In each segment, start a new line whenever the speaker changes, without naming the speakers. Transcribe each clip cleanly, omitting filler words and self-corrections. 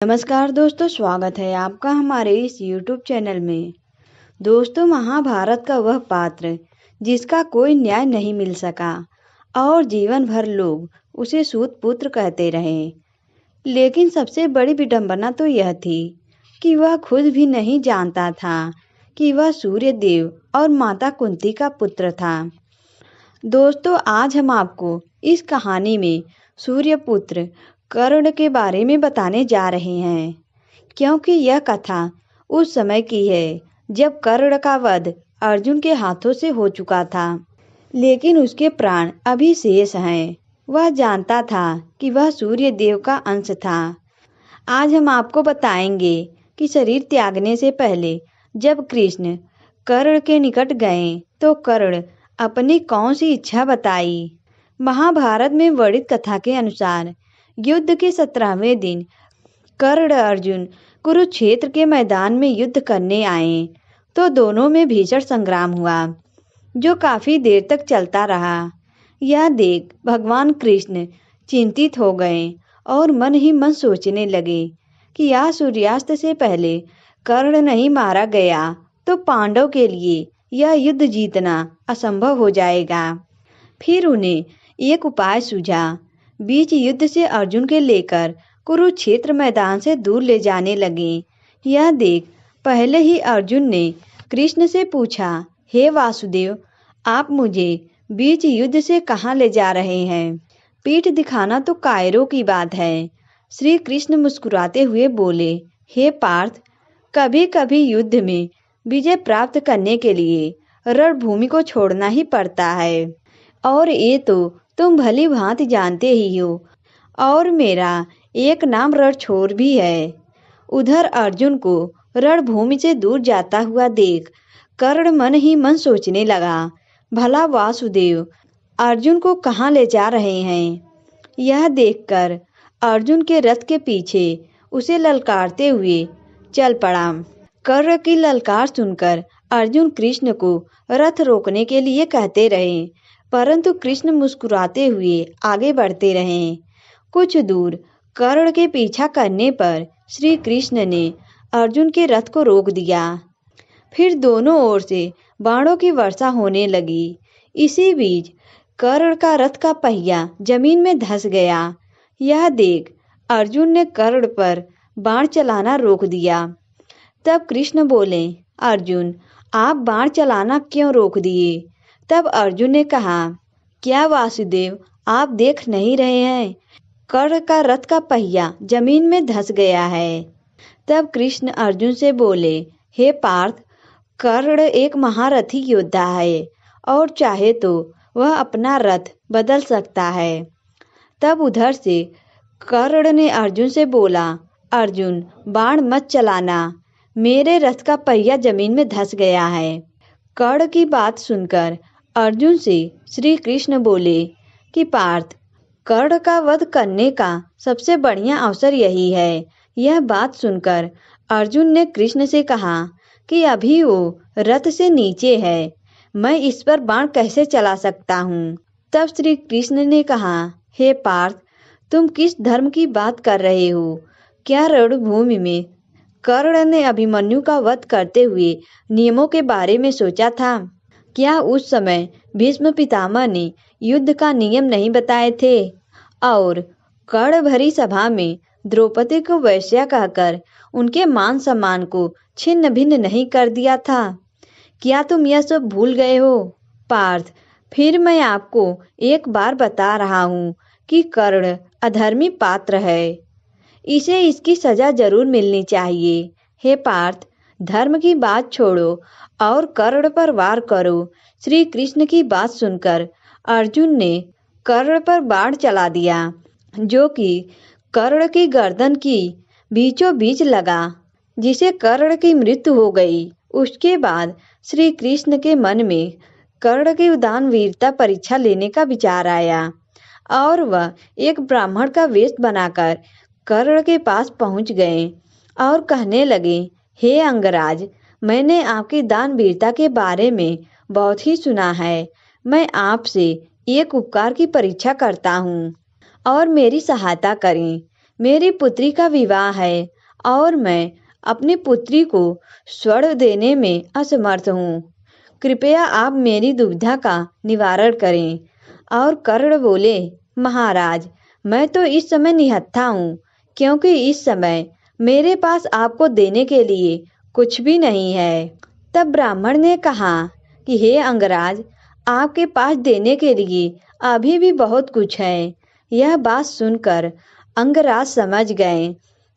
नमस्कार दोस्तों, स्वागत है आपका हमारे इस YouTube चैनल में। दोस्तों, महाभारत का वह पात्र जिसका कोई न्याय नहीं मिल सका और जीवन भर लोग उसे सूत पुत्र कहते रहे। लेकिन सबसे बड़ी विडंबना तो यह थी कि वह खुद भी नहीं जानता था कि वह सूर्य देव और माता कुंती का पुत्र था। दोस्तों, आज हम आपको इस कहानी में सूर्य पुत्र कर्ण के बारे में बताने जा रहे हैं, क्योंकि यह कथा उस समय की है जब कर्ण का वध अर्जुन के हाथों से हो चुका था, लेकिन उसके प्राण अभी शेष हैं। वह जानता था कि वह सूर्य देव का अंश था। आज हम आपको बताएंगे कि शरीर त्यागने से पहले जब कृष्ण कर्ण के निकट गए तो कर्ण अपनी कौन सी इच्छा बताई। महाभारत में वर्णित कथा के अनुसार युद्ध के 17वें दिन कर्ण अर्जुन कुरुक्षेत्र के मैदान में युद्ध करने आए तो दोनों में भीषण संग्राम हुआ, जो काफी देर तक चलता रहा। यह देख भगवान कृष्ण चिंतित हो गए और मन ही मन सोचने लगे कि यह सूर्यास्त से पहले कर्ण नहीं मारा गया तो पांडव के लिए यह युद्ध जीतना असंभव हो जाएगा। फिर उन्हें एक उपाय सूझा। बीच युद्ध से अर्जुन के लेकर कुरुक्षेत्र मैदान से दूर ले जाने लगे। यह देख पहले ही अर्जुन ने कृष्ण से पूछा, हे वासुदेव, आप मुझे बीच युद्ध से कहाँ ले जा रहे हैं? पीठ दिखाना तो कायरों की बात है। श्री कृष्ण मुस्कुराते हुए बोले, हे पार्थ, कभी कभी युद्ध में विजय प्राप्त करने के लिए रणभूमि को छोड़ना ही पड़ता है, और ये तो तुम भली भांति जानते ही हो। और मेरा एक नाम रणछोड़ भी है। उधर अर्जुन को रणभूमि से दूर जाता हुआ देख कर्ण मन ही मन सोचने लगा, भला वासुदेव अर्जुन को कहाँ ले जा रहे हैं? यह देखकर अर्जुन के रथ के पीछे उसे ललकारते हुए चल पड़ा। कर्ण की ललकार सुनकर अर्जुन कृष्ण को रथ रोकने के लिए कहते रहे, परंतु कृष्ण मुस्कुराते हुए आगे बढ़ते रहे। कुछ दूर कर्ण के पीछा करने पर श्री कृष्ण ने अर्जुन के रथ को रोक दिया। फिर दोनों ओर से बाणों की वर्षा होने लगी। इसी बीच कर्ण का रथ का पहिया जमीन में धंस गया। यह देख अर्जुन ने कर्ण पर बाण चलाना रोक दिया। तब कृष्ण बोले, अर्जुन, आप बाण चलाना क्यों रोक दिए? तब अर्जुन ने कहा, क्या वासुदेव आप देख नहीं रहे हैं? कर्ण का रथ का पहिया जमीन में धंस गया है। तब कृष्ण अर्जुन से बोले, हे पार्थ, कर्ण एक महारथी योद्धा है और चाहे तो वह अपना रथ बदल सकता है। तब उधर से कर्ण ने अर्जुन से बोला, अर्जुन, बाण मत चलाना, मेरे रथ का पहिया जमीन में धंस गया है। कर्ण की बात सुनकर अर्जुन से श्री कृष्ण बोले कि पार्थ, कर्ण का वध करने का सबसे बढ़िया अवसर यही है। यह बात सुनकर अर्जुन ने कृष्ण से कहा कि अभी वो रथ से नीचे है, मैं इस पर बाण कैसे चला सकता हूँ? तब श्री कृष्ण ने कहा, हे पार्थ, तुम किस धर्म की बात कर रहे हो? क्या रणभूमि में कर्ण ने अभिमन्यु का वध करते हुए नियमों के बारे में सोचा था? क्या उस समय भीष्म पितामह ने युद्ध का नियम नहीं बताए थे और कर्ण भरी सभा में द्रौपदी को वेश्या कहकर उनके मान सम्मान को छिन्न भिन्न नहीं कर दिया था? क्या तुम यह सब भूल गए हो? पार्थ, फिर मैं आपको एक बार बता रहा हूँ कि कर्ण अधर्मी पात्र है, इसे इसकी सजा जरूर मिलनी चाहिए। हे पार्थ, धर्म की बात छोड़ो और कर्ण पर वार करो। श्री कृष्ण की बात सुनकर अर्जुन ने कर्ण पर बाण चला दिया, जो कि कर्ण की गर्दन की बीचों बीच लगा, जिसे कर्ण की मृत्यु हो गई। उसके बाद श्री कृष्ण के मन में कर्ण की उदार वीरता परीक्षा लेने का विचार आया और वह एक ब्राह्मण का वेश बनाकर कर्ण के पास पहुंच गए और कहने लगे, हे अंगराज, मैंने आपकी दान वीरता के बारे में बहुत ही सुना है। मैं आपसे एक उपकार की परीक्षा करता हूँ और मेरी सहायता करें। मेरी पुत्री का विवाह है और मैं अपनी पुत्री को स्वर्ण देने में असमर्थ हूँ। कृपया आप मेरी दुविधा का निवारण करें। और कर्ण बोले, महाराज, मैं तो इस समय निहत्था हूँ, क्योंकि इस समय मेरे पास आपको देने के लिए कुछ भी नहीं है। तब ब्राह्मण ने कहा कि हे अंगराज, आपके पास देने के लिए अभी भी बहुत कुछ है। यह बात सुनकर अंगराज समझ गए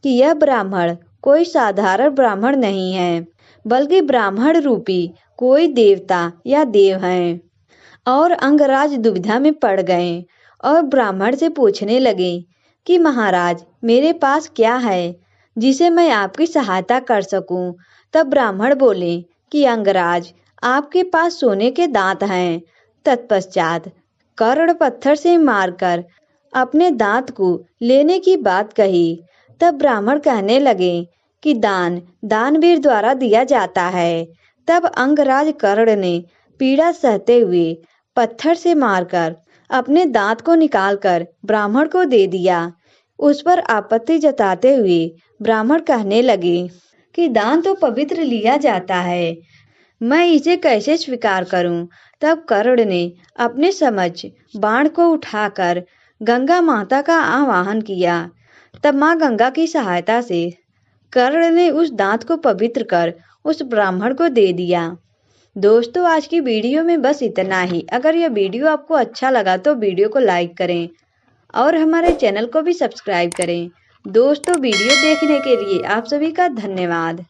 कि यह ब्राह्मण कोई साधारण ब्राह्मण नहीं है, बल्कि ब्राह्मण रूपी कोई देवता या देव हैं। और अंगराज दुविधा में पड़ गए और ब्राह्मण से पूछने लगे कि महाराज, मेरे पास क्या है जिसे मैं आपकी सहायता कर सकूं। तब ब्राह्मण बोले कि अंगराज, आपके पास सोने के दांत हैं। तत्पश्चात कर्ण पत्थर से मारकर अपने दांत को लेने की बात कही। तब ब्राह्मण कहने लगे कि दान दानवीर द्वारा दिया जाता है। तब अंगराज कर्ण ने पीड़ा सहते हुए पत्थर से मारकर अपने दांत को निकालकर ब्राह्मण को दे दिया। उस पर आपत्ति जताते हुए ब्राह्मण कहने लगे कि दान तो पवित्र लिया जाता है, मैं इसे कैसे स्वीकार करूं। तब कर्ण ने अपने समक्ष बाण को उठाकर गंगा माता का आवाहन किया। तब मां गंगा की सहायता से कर्ण ने उस दांत को पवित्र कर उस ब्राह्मण को दे दिया। दोस्तों, आज की वीडियो में बस इतना ही। अगर यह वीडियो आपको अच्छा लगा तो वीडियो को लाइक करें और हमारे चैनल को भी सब्सक्राइब करें। दोस्तों, वीडियो देखने के लिए आप सभी का धन्यवाद।